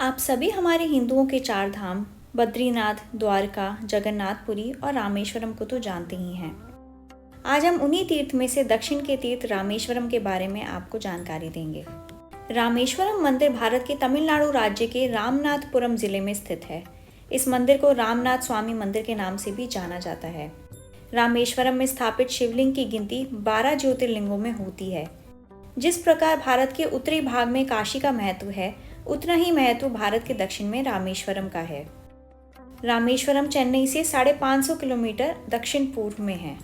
आप सभी हमारे हिंदुओं के चार धाम बद्रीनाथ, द्वारका, जगन्नाथपुरी और रामेश्वरम को तो जानते ही हैं। आज हम उन्हीं तीर्थ में से दक्षिण के तीर्थ रामेश्वरम के बारे में आपको जानकारी देंगे। रामेश्वरम मंदिर भारत के तमिलनाडु राज्य के रामनाथपुरम जिले में स्थित है। इस मंदिर को रामनाथ स्वामी मंदिर के नाम से भी जाना जाता है। रामेश्वरम में स्थापित शिवलिंग की गिनती 12 ज्योतिर्लिंगों में होती है। जिस प्रकार भारत के उत्तरी भाग में काशी का महत्व है, उतना ही महत्व भारत के दक्षिण में रामेश्वरम का है। रामेश्वरम चेन्नई से 550 किलोमीटर दक्षिण पूर्व में है।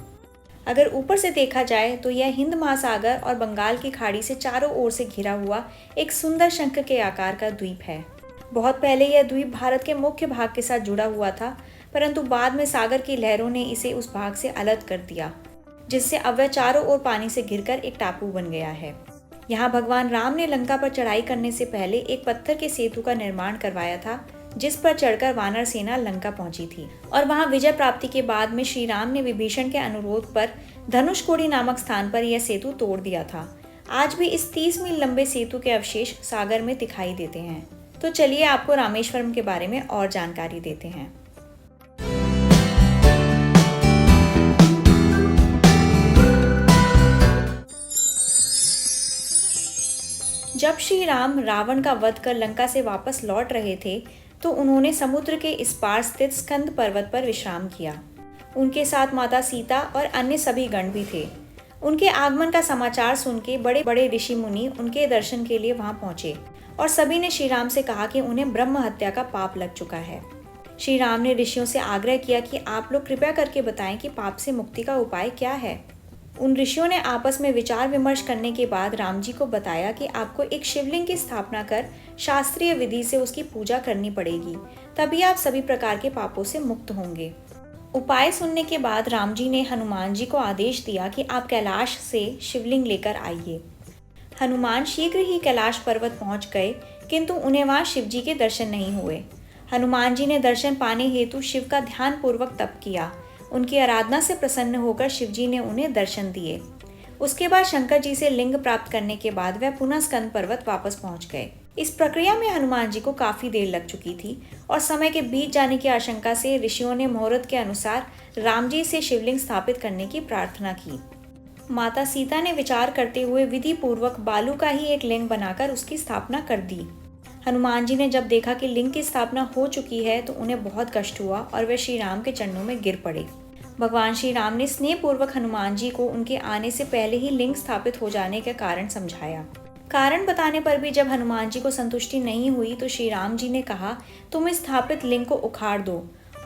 अगर ऊपर से देखा जाए तो यह हिंद महासागर और बंगाल की खाड़ी से चारों ओर से घिरा हुआ एक सुंदर शंख के आकार का द्वीप है। बहुत पहले यह द्वीप भारत के मुख्य भाग के साथ जुड़ा हुआ था, परंतु बाद में सागर की लहरों ने इसे उस भाग से अलग कर दिया, जिससे अब वह चारों ओर पानी से घिरकर एक टापू बन गया है। यहाँ भगवान राम ने लंका पर चढ़ाई करने से पहले एक पत्थर के सेतु का निर्माण करवाया था, जिस पर चढ़कर वानर सेना लंका पहुंची थी और वहां विजय प्राप्ति के बाद में श्री राम ने विभीषण के अनुरोध पर धनुषकोडी नामक स्थान पर यह सेतु तोड़ दिया था। आज भी इस 30 मील लंबे सेतु के अवशेष सागर में दिखाई देते हैं। तो चलिए आपको रामेश्वरम के बारे में और जानकारी देते हैं। जब श्री राम रावण का वध कर लंका से वापस लौट रहे थे तो उन्होंने समुद्र के इस पार स्थित स्कंद पर्वत पर विश्राम किया। उनके साथ माता सीता और अन्य सभी गण भी थे। उनके आगमन का समाचार सुन के बड़े बड़े ऋषि मुनि उनके दर्शन के लिए वहां पहुंचे और सभी ने श्री राम से कहा कि उन्हें ब्रह्म हत्या का पाप लग चुका है। श्री राम ने ऋषियों से आग्रह किया कि आप लोग कृपया करके बताएं कि पाप से मुक्ति का उपाय क्या है। उन ऋषियों ने आपस में विचार विमर्श करने के बाद राम जी को बताया कि आपको एक शिवलिंग की स्थापना कर शास्त्रीय विधि से उसकी पूजा करनी पड़ेगी, तभी आप सभी प्रकार के पापों से मुक्त होंगे। उपाय सुनने के बाद राम जी ने हनुमान जी को आदेश दिया कि आप कैलाश से शिवलिंग लेकर आइए। हनुमान शीघ्र ही कैलाश पर्वत पहुंच गए, किंतु उन्हें वहां शिव जी के दर्शन नहीं हुए। हनुमान जी ने दर्शन पाने हेतु शिव का ध्यान पूर्वक तप किया। उनकी आराधना से प्रसन्न होकर शिवजी ने उन्हें दर्शन दिए। उसके बाद शंकर जी से लिंग प्राप्त करने के बाद वह पुनः स्कंद पर्वत वापस पहुंच गए। इस प्रक्रिया में हनुमान जी को काफी देर लग चुकी थी और समय के बीत जाने की आशंका से ऋषियों ने मुहूर्त के अनुसार राम जी से शिवलिंग स्थापित करने की प्रार्थना की। माता सीता ने विचार करते हुए विधि पूर्वक बालू का ही एक लिंग बनाकर उसकी स्थापना कर दी। हनुमान जी ने जब देखा कि लिंग की स्थापना हो चुकी है तो उन्हें बहुत कष्ट हुआ और वे श्री राम के चरणों में गिर पड़े। भगवान श्री राम ने स्नेह पूर्वक हनुमान जी को उनके आने से पहले ही लिंग स्थापित हो जाने का कारण समझाया। कारण बताने पर भी जब हनुमान जी को संतुष्टि नहीं हुई तो श्री राम जी ने कहा, तुम इस स्थापित लिंग को उखाड़ दो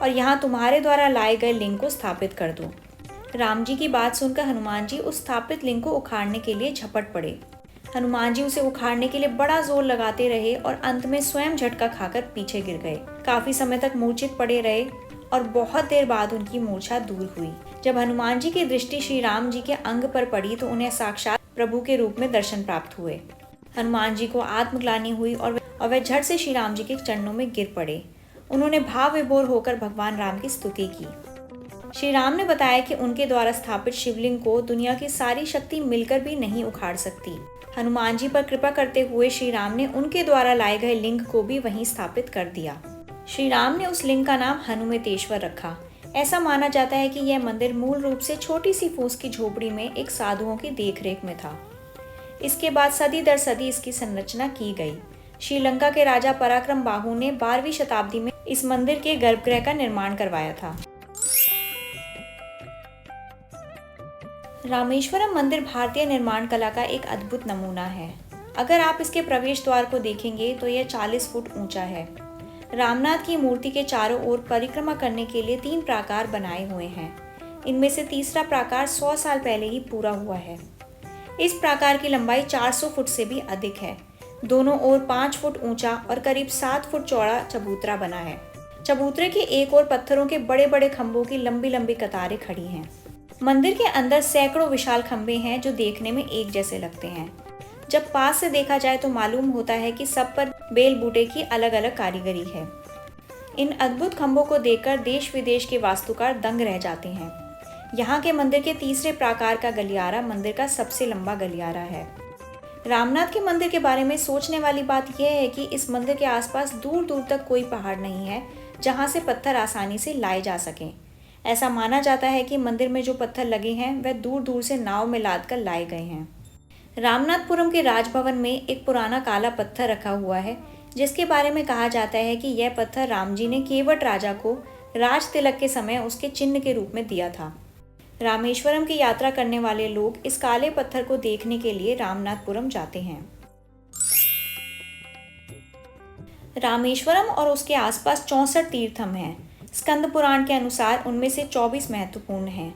और यहाँ तुम्हारे द्वारा लाए गए लिंग को स्थापित कर दो। राम जी की बात सुनकर हनुमान जी उस स्थापित लिंग को उखाड़ने के लिए झपट पड़े। हनुमान जी उसे उखाड़ने के लिए बड़ा जोर लगाते रहे और अंत में स्वयं झटका खाकर पीछे गिर गए। काफी समय तक मूर्छित पड़े रहे और बहुत देर बाद उनकी मूर्छा दूर हुई। जब हनुमान जी की दृष्टि श्री राम जी के अंग पर पड़ी तो उन्हें साक्षात प्रभु के रूप में दर्शन प्राप्त हुए। हनुमान जी को आत्मग्लानि हुई और वे झट से श्री राम जी के चरणों में गिर पड़े। उन्होंने भाव विभोर होकर भगवान राम की स्तुति की। श्री राम ने बताया कि उनके द्वारा स्थापित शिवलिंग को दुनिया की सारी शक्ति मिलकर भी नहीं उखाड़ सकती। हनुमान जी पर कृपा करते हुए श्री राम ने उनके द्वारा लाए गए लिंग को भी वहीं स्थापित कर दिया। श्री राम ने उस लिंग का नाम हनुमतेश्वर रखा। ऐसा माना जाता है कि यह मंदिर मूल रूप से छोटी सी फूस की झोपड़ी में एक साधुओं की देखरेख में था। इसके बाद सदी दर सदी इसकी संरचना की गई। श्रीलंका के राजा पराक्रम बाहु ने 12वीं शताब्दी में इस मंदिर के गर्भगृह का निर्माण करवाया था। रामेश्वरम मंदिर भारतीय निर्माण कला का एक अद्भुत नमूना है। अगर आप इसके प्रवेश द्वार को देखेंगे तो यह 40 फुट ऊंचा है। रामनाथ की मूर्ति के चारों ओर परिक्रमा करने के लिए 3 प्राकार बनाए हुए हैं। इनमें से तीसरा प्राकार 100 साल पहले ही पूरा हुआ है। इस प्राकार की लंबाई 400 फुट से भी अधिक है। दोनों ओर 5 फुट ऊंचा और करीब 7 फुट चौड़ा चबूतरा बना है। चबूतरे के एक ओर पत्थरों के बड़े बड़े खंभों की लंबी लंबी कतारें खड़ी हैं। मंदिर के अंदर सैकड़ों विशाल खंभे हैं जो देखने में एक जैसे लगते हैं। जब पास से देखा जाए तो मालूम होता है कि सब पर बेल बूटे की अलग अलग कारीगरी है। इन अद्भुत खंभों को देखकर देश विदेश के वास्तुकार दंग रह जाते हैं। यहाँ के मंदिर के तीसरे प्राकार का गलियारा मंदिर का सबसे लंबा गलियारा है। रामनाथ के मंदिर के बारे में सोचने वाली बात यह है कि इस मंदिर के आसपास दूर दूर तक कोई पहाड़ नहीं है जहां से पत्थर आसानी से लाए जा सकें। ऐसा माना जाता है कि मंदिर में जो पत्थर लगे हैं वह दूर दूर से नाव में लाद कर लाए गए हैं। रामनाथपुरम के राजभवन में एक पुराना काला पत्थर रखा हुआ है जिसके बारे में कहा जाता है कि यह पत्थर राम जी ने केवट राजा को राज तिलक के समय उसके चिन्ह के रूप में दिया था। रामेश्वरम की यात्रा करने वाले लोग इस काले पत्थर को देखने के लिए रामनाथपुरम जाते हैं। रामेश्वरम और उसके आसपास 64 तीर्थम हैं। स्कंद पुराण के अनुसार उनमें से 24 महत्वपूर्ण हैं।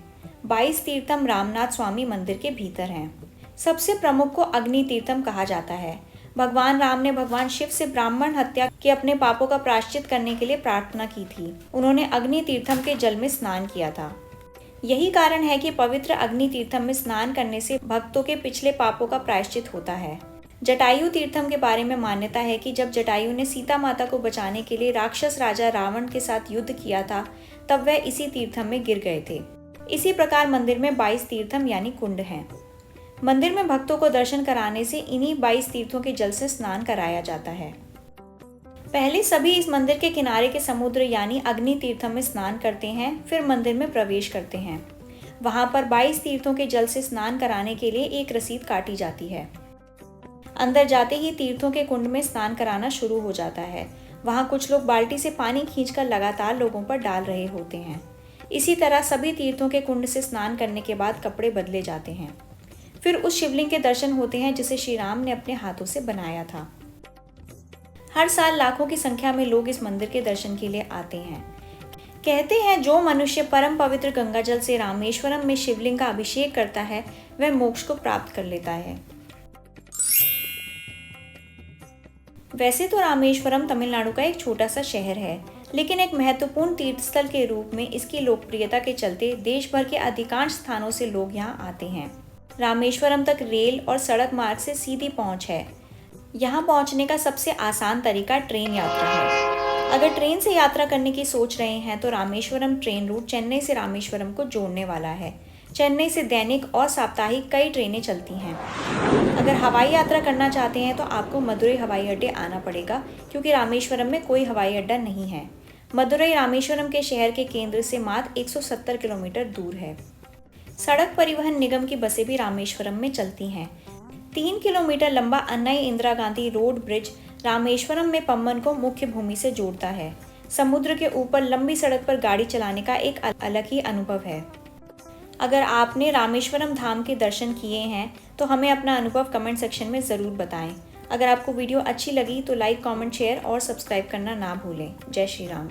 22 तीर्थम रामनाथ स्वामी मंदिर के भीतर हैं। सबसे प्रमुख को अग्नि तीर्थम कहा जाता है। भगवान राम ने भगवान शिव से ब्राह्मण हत्या के अपने पापों का प्रायश्चित करने के लिए प्रार्थना की थी। उन्होंने अग्नि तीर्थम के जल में स्नान किया था। यही कारण है कि पवित्र अग्नि तीर्थम में स्नान करने से भक्तों के पिछले पापों का प्रायश्चित होता है। जटायु तीर्थम के बारे में मान्यता है कि जब जटायु ने सीता माता को बचाने के लिए राक्षस राजा रावण के साथ युद्ध किया था तब वह इसी तीर्थम में गिर गए थे। इसी प्रकार मंदिर में 22 तीर्थम यानी कुंड हैं। मंदिर में भक्तों को दर्शन कराने से इन्हीं 22 तीर्थों के जल से स्नान कराया जाता है। पहले सभी इस मंदिर के किनारे के समुद्र यानी अग्नि तीर्थम में स्नान करते हैं, फिर मंदिर में प्रवेश करते हैं। वहां पर 22 तीर्थों के जल से स्नान कराने के लिए एक रसीद काटी जाती है। अंदर जाते ही तीर्थों के कुंड में स्नान कराना शुरू हो जाता है। वहां कुछ लोग बाल्टी से पानी खींचकर लगातार लोगों पर डाल रहे होते हैं। इसी तरह सभी तीर्थों के कुंड से स्नान करने के बाद कपड़े बदले जाते हैं। फिर उस शिवलिंग के दर्शन होते हैं जिसे श्री राम ने अपने हाथों से बनाया था। हर साल लाखों की संख्या में लोग इस मंदिर के दर्शन के लिए आते हैं। कहते हैं जो मनुष्य परम पवित्र गंगा जल से रामेश्वरम में शिवलिंग का अभिषेक करता है वह मोक्ष को प्राप्त कर लेता है। वैसे तो रामेश्वरम तमिलनाडु का एक छोटा सा शहर है, लेकिन एक महत्वपूर्ण तीर्थस्थल के रूप में इसकी लोकप्रियता के चलते देश भर के अधिकांश स्थानों से लोग यहाँ आते हैं। रामेश्वरम तक रेल और सड़क मार्ग से सीधी पहुँच है। यहाँ पहुँचने का सबसे आसान तरीका ट्रेन यात्रा है। अगर ट्रेन से यात्रा करने की सोच रहे हैं तो रामेश्वरम ट्रेन रूट चेन्नई से रामेश्वरम को जोड़ने वाला है। चेन्नई से दैनिक और साप्ताहिक कई ट्रेनें चलती हैं। अगर हवाई यात्रा करना चाहते हैं तो आपको मदुरई हवाई अड्डे आना पड़ेगा, क्योंकि रामेश्वरम में कोई हवाई अड्डा नहीं है। मदुरई रामेश्वरम के शहर के केंद्र से मात्र 170 किलोमीटर दूर है। सड़क परिवहन निगम की बसें भी रामेश्वरम में चलती हैं। 3 किलोमीटर लंबा अन्नई इंदिरा गांधी रोड ब्रिज रामेश्वरम में पम्बन को मुख्य भूमि से जोड़ता है। समुद्र के ऊपर लंबी सड़क पर गाड़ी चलाने का एक अलग ही अनुभव है। अगर आपने रामेश्वरम धाम के दर्शन किए हैं तो हमें अपना अनुभव कमेंट सेक्शन में ज़रूर बताएं। अगर आपको वीडियो अच्छी लगी तो लाइक, कमेंट, शेयर और सब्सक्राइब करना ना भूलें। जय श्री राम।